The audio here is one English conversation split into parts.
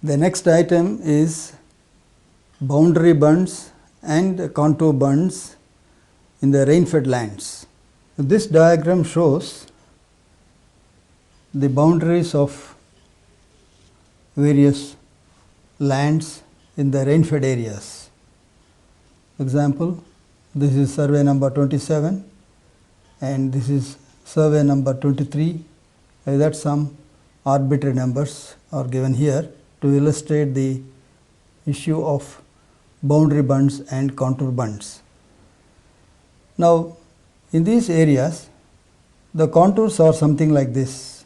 The next item is boundary bunds and contour bunds in the rain-fed lands. This diagram shows the boundaries of various lands in the rain-fed areas. For example, this is survey number 27 and this is survey number 23. That some arbitrary numbers are given here to illustrate the issue of boundary bunds and contour bunds. Now, in these areas, the contours are something like this,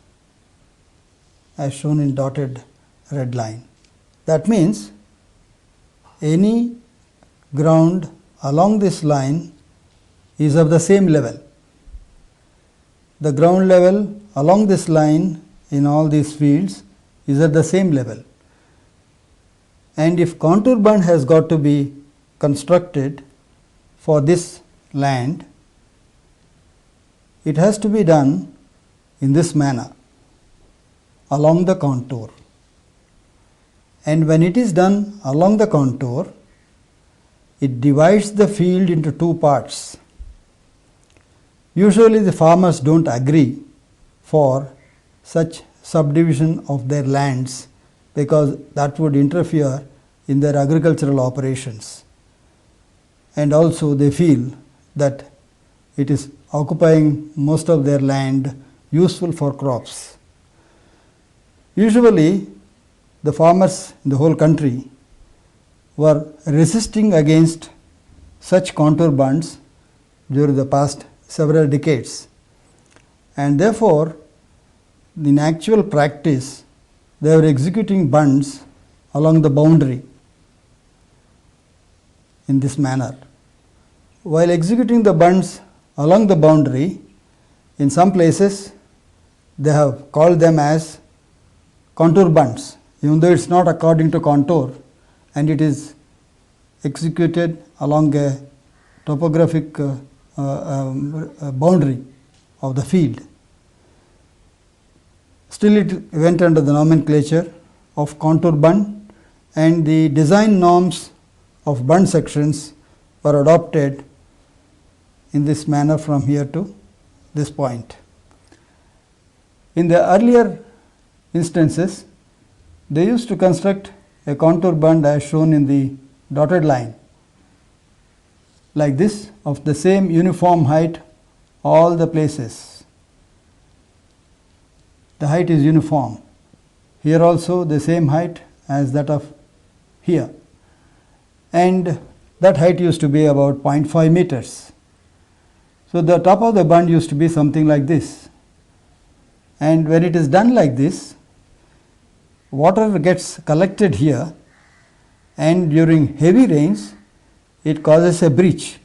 as shown in dotted red line. That means any ground along this line is of the same level. The ground level along this line in all these fields is at the same level. And if contour bund has got to be constructed for this land, it has to be done in this manner along the contour. And when it is done along the contour, it divides the field into two parts. Usually the farmers don't agree for such subdivision of their lands because that would interfere in their agricultural operations, and also they feel that it is occupying most of their land useful for crops. Usually the farmers in the whole country were resisting against such contour bunds during the past several decades, and therefore in actual practice they were executing bunds along the boundary in this manner. While executing the bunds along the boundary, in some places they have called them as contour bunds, even though it is not according to contour and it is executed along a topographic boundary of the field. Still it went under the nomenclature of contour bund, and the design norms of bund sections were adopted in this manner from here to this point. In the earlier instances, they used to construct a contour bund as shown in the dotted line, like this, of the same uniform height all the places. The height is uniform. Here also the same height as that of here, and that height used to be about 0.5 meters. So the top of the bund used to be something like this, and when it is done like this, water gets collected here, and during heavy rains it causes a breach.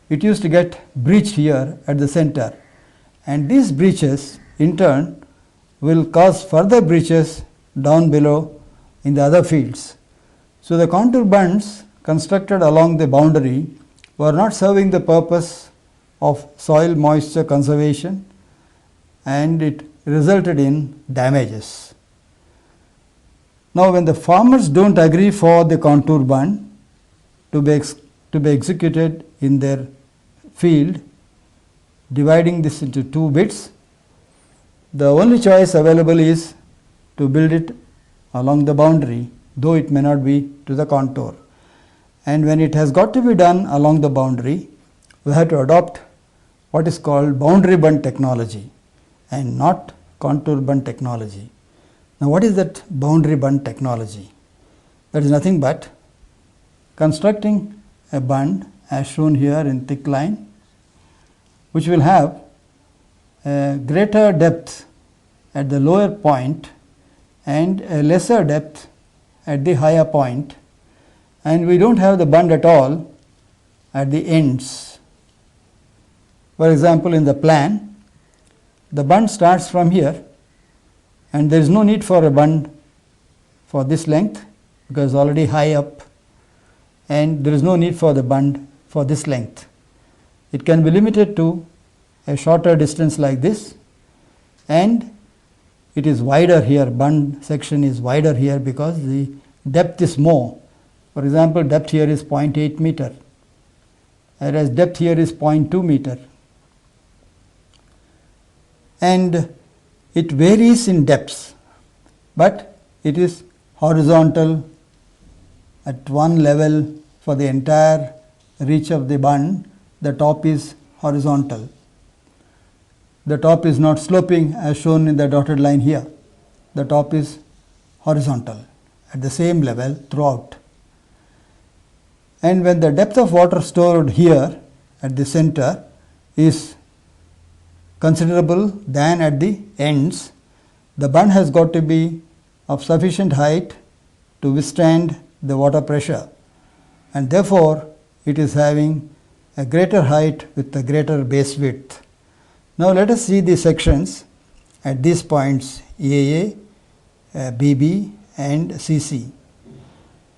It used to get breached here at the center, and these breaches in turn will cause further breaches down below in the other fields. So the contour bunds constructed along the boundary were not serving the purpose of soil moisture conservation, and it resulted in damages. Now when the farmers don't agree for the contour bund to be executed in their field, dividing this into two bits, the only choice available is to build it along the boundary, though it may not be to the contour. And when it has got to be done along the boundary, we have to adopt what is called boundary bund technology and not contour bund technology. Now what is that boundary bund technology? That is nothing but constructing a bund as shown here in thick line, which will have a greater depth at the lower point and a lesser depth at the higher point, and we don't have the bund at all at the ends. For example, in the plan, the bund starts from here, and there is no need for a bund for this length because already high up, and there is no need for the bund for this length. It can be limited to a shorter distance like this, and it is wider here, bund section is wider here because the depth is more. For example, depth here is 0.8 meter, whereas depth here is 0.2 meter. And it varies in depths, but it is horizontal at one level for the entire reach of the bund. The top is horizontal. The top is not sloping as shown in the dotted line here. The top is horizontal at the same level throughout. And when the depth of water stored here at the center is considerable than at the ends, the bund has got to be of sufficient height to withstand the water pressure, and therefore it is having a greater height with a greater base width. Now let us see the sections at these points AA, BB and CC.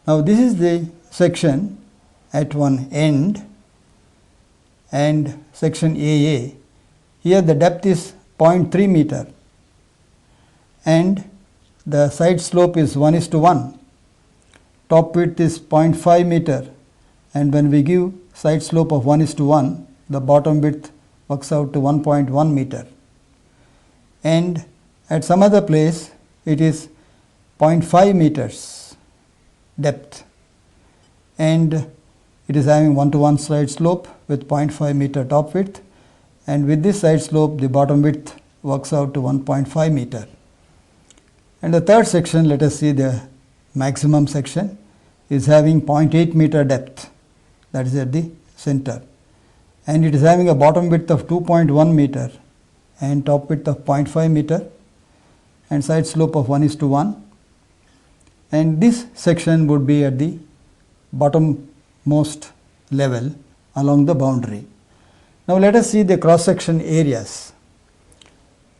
Now this is the section at one end and section AA. Here the depth is 0.3 meter and the side slope is 1:1. Top width is 0.5 meter, and when we give side slope of 1:1, the bottom width works out to 1.1 meter. And at some other place it is 0.5 meters depth, and it is having 1:1 side slope with 0.5 meter top width, and with this side slope the bottom width works out to 1.5 meter. And the third section, let us see the maximum section, is having 0.8 meter depth, that is at the center, and it is having a bottom width of 2.1 meter and top width of 0.5 meter and side slope of 1:1, and this section would be at the bottommost level along the boundary. Now let us see the cross section areas.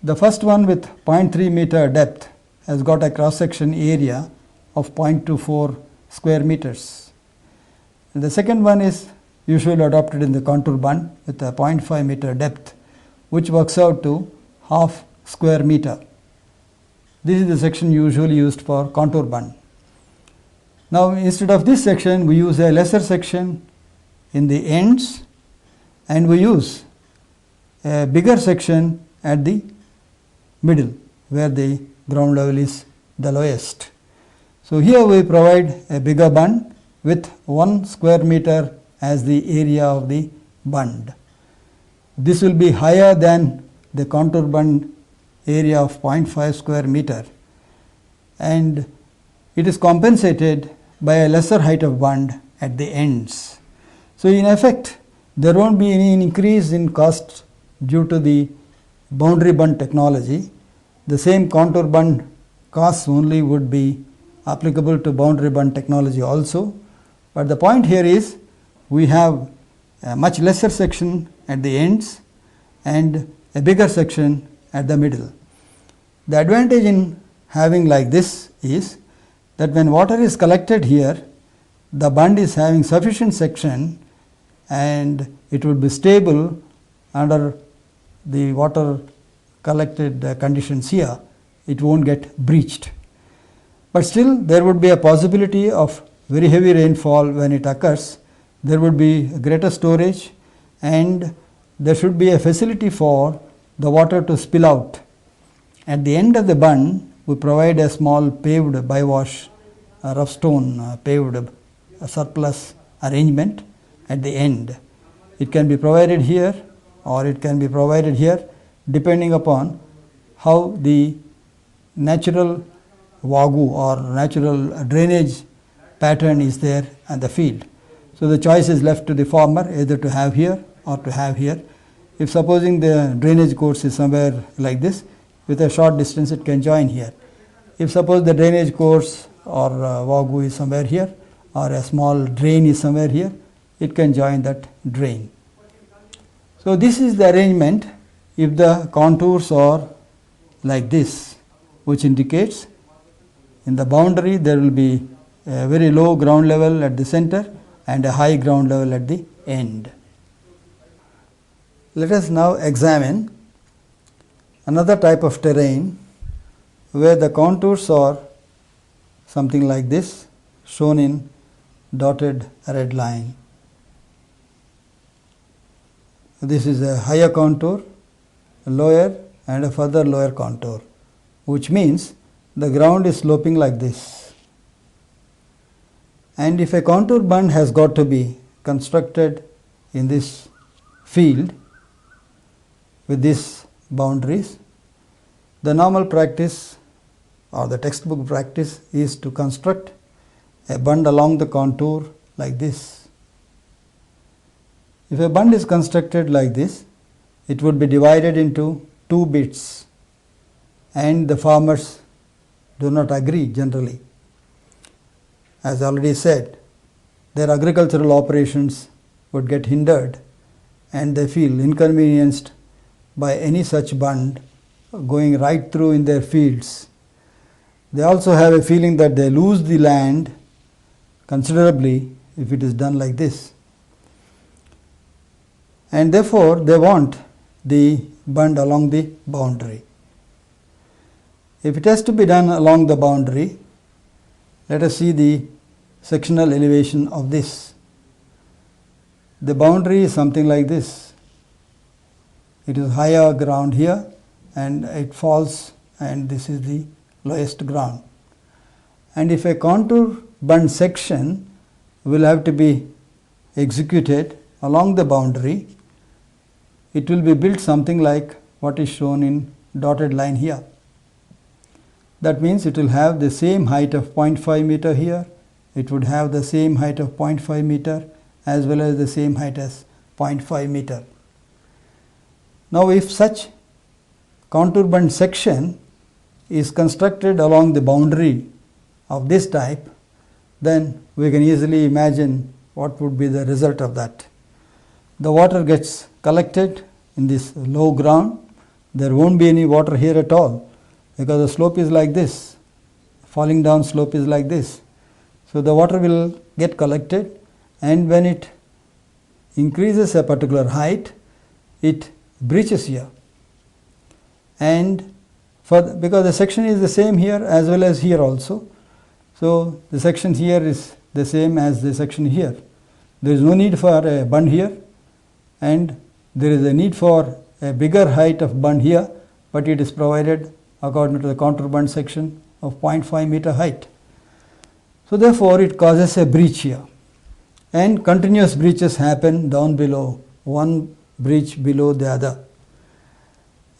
The first one with 0.3 meter depth has got a cross section area of 0.24 square meters. And the second one is usually adopted in the contour bund with a 0.5 meter depth, which works out to half square meter. This is the section usually used for contour bund. Now instead of this section, we use a lesser section in the ends, and we use a bigger section at the middle where the ground level is the lowest. So here we provide a bigger bund with 1 square meter as the area of the bund. This will be higher than the contour bund area of 0.5 square meter, and it is compensated by a lesser height of bund at the ends. So in effect, there won't be any increase in cost due to the boundary bund technology. The same contour bund costs only would be applicable to boundary bund technology also. But the point here is we have a much lesser section at the ends and a bigger section at the middle. The advantage in having like this is that when water is collected here, the bund is having sufficient section and it will be stable under the water collected conditions here. It won't get breached. But still there would be a possibility of very heavy rainfall when it occurs. There would be greater storage and there should be a facility for the water to spill out. At the end of the bund, we provide a small paved bywash, rough stone paved surplus arrangement at the end. It can be provided here or it can be provided here depending upon how the natural wagu or natural drainage pattern is there at the field. So the choice is left to the farmer either to have here or to have here. If supposing the drainage course is somewhere like this, with a short distance it can join here. If suppose the drainage course or wagu is somewhere here or a small drain is somewhere here, it can join that drain. So this is the arrangement if the contours are like this, which indicates in the boundary there will be a very low ground level at the center and a high ground level at the end. Let us now examine another type of terrain where the contours are something like this, shown in dotted red line. This is a higher contour, a lower, and a further lower contour, which means the ground is sloping like this. And if a contour bund has got to be constructed in this field with these boundaries, the normal practice or the textbook practice is to construct a bund along the contour like this. If a bund is constructed like this, it would be divided into 2 bits, and the farmers do not agree generally. As already said, their agricultural operations would get hindered and they feel inconvenienced by any such bund going right through in their fields. They also have a feeling that they lose the land considerably if it is done like this. And therefore, they want the bund along the boundary. If it has to be done along the boundary, let us see the sectional elevation of this. The boundary is something like this. It is higher ground here and it falls, and this is the lowest ground. And if a contour bund section will have to be executed along the boundary, it will be built something like what is shown in dotted line here. That means it will have the same height of 0.5 meter here, it would have the same height of 0.5 meter as well as the same height as 0.5 meter. Now if such contour bund section is constructed along the boundary of this type, then we can easily imagine what would be the result of that. The water gets collected in this low ground. There won't be any water here at all because the slope is like this, falling down slope is like this. So the water will get collected, and when it increases a particular height, it breaches here. And because the section is the same here as well as here also, so the section here is the same as the section here. There is no need for a bund here, and there is a need for a bigger height of bund here, but it is provided according to the contour bund section of 0.5 meter height. So therefore it causes a breach here, and continuous breaches happen down below, one breach below the other.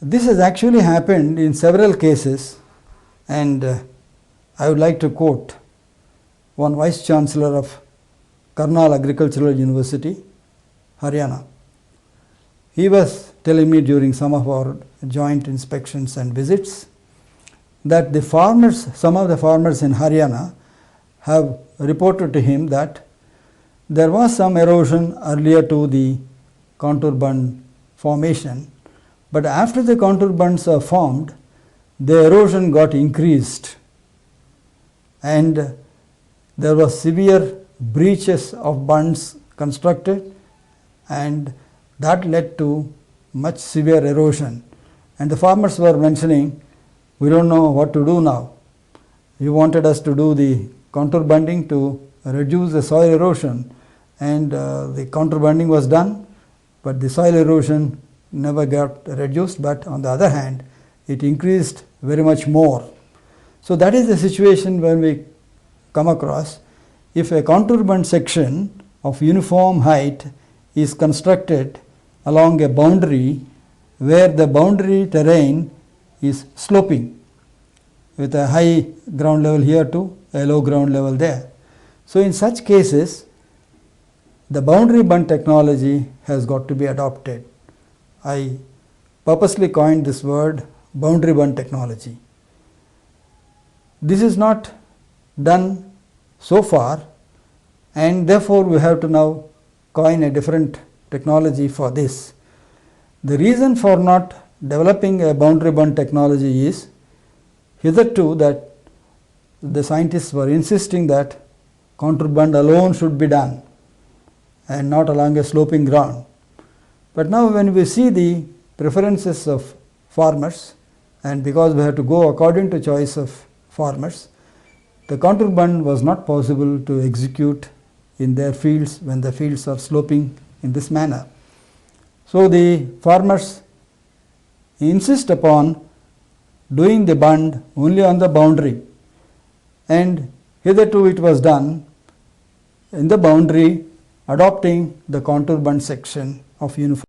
This has actually happened in several cases, and I would like to quote one Vice Chancellor of Karnal Agricultural University, Haryana. He was telling me during some of our joint inspections and visits that the farmers, some of the farmers in Haryana have reported to him that there was some erosion earlier to the contour bund formation, but after the contour bunds are formed, the erosion got increased and there was severe breaches of bunds constructed, and that led to much severe erosion. And the farmers were mentioning, we don't know what to do now. You wanted us to do the contour bunding to reduce the soil erosion, and the contour bunding was done, but the soil erosion never got reduced, but on the other hand it increased very much more. So that is the situation when we come across. If a contour bund section of uniform height is constructed along a boundary where the boundary terrain is sloping with a high ground level here to a low ground level there. So in such cases, the boundary bund technology has got to be adopted. I purposely coined this word, boundary bund technology. This is not done so far, and therefore we have to now coin a different technology for this. The reason for not developing a boundary bund technology is hitherto that the scientists were insisting that contour bund alone should be done and not along a sloping ground. But now when we see the preferences of farmers and because we have to go according to choice of farmers, the contour bund was not possible to execute in their fields when the fields are sloping in this manner. So the farmers insist upon doing the bund only on the boundary, and hitherto it was done in the boundary adopting the contour bund section of uniform.